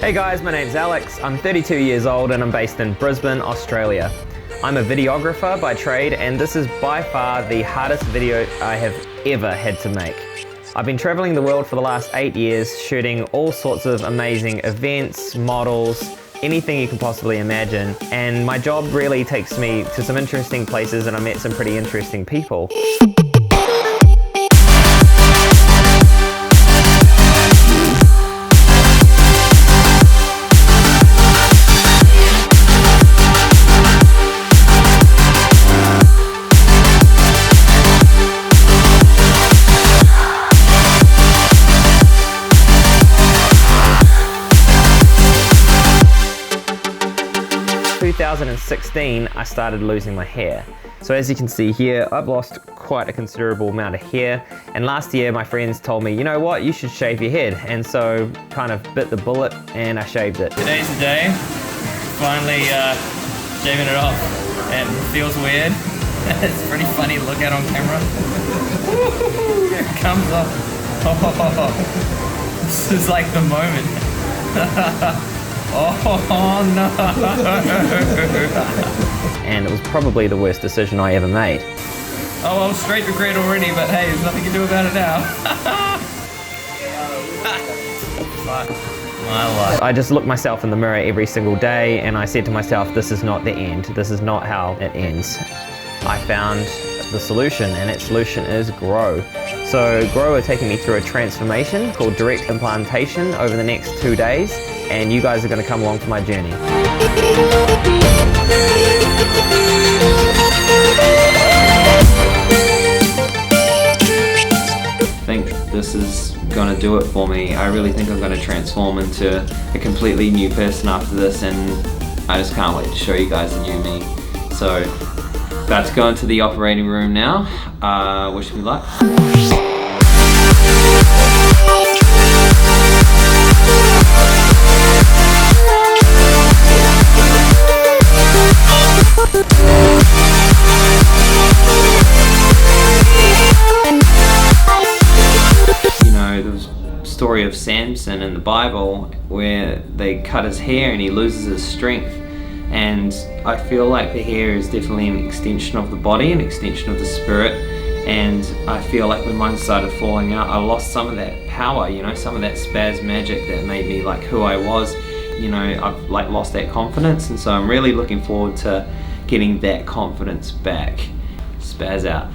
Hey guys, my name's Alex. I'm 32 years old and I'm based in Brisbane, Australia. I'm a videographer by trade and this is by far the hardest video I have ever had to make. I've been traveling the world for the last 8 years, shooting all sorts of amazing events, models, anything you can possibly imagine, and my job really takes me to some interesting places and I met some pretty interesting people. 2016, I started losing my hair. So as you can see here, I've lost quite a considerable amount of hair. And last year, my friends told me, you know what, you should shave your head. And so kind of bit the bullet and I shaved it. Today's the day. Finally shaving it off. It feels weird. It's pretty funny to look at on camera. Here it comes off. Oh, this is like the moment. Oh no! And it was probably the worst decision I ever made. Oh well, straight regret already, but hey, there's nothing you can do about it now. My life. I just looked myself in the mirror every single day and I said to myself, this is not the end. This is not how it ends. I found the solution, and that solution is Grow. So Grow are taking me through a transformation called direct implantation over the next 2 days, and you guys are going to come along for my journey. I think this is going to do it for me. I really think I'm going to transform into a completely new person after this, and I just can't wait to show you guys the new me. So, about to go into the operating room now. Wish me luck. You know, there was a story of Samson in the Bible where they cut his hair and he loses his strength. And I feel like the hair is definitely an extension of the body, an extension of the spirit. And I feel like when mine started falling out, I lost some of that power, you know, some of that spaz magic that made me like who I was. You know, I've like lost that confidence, and so I'm really looking forward to getting that confidence back. Spaz out.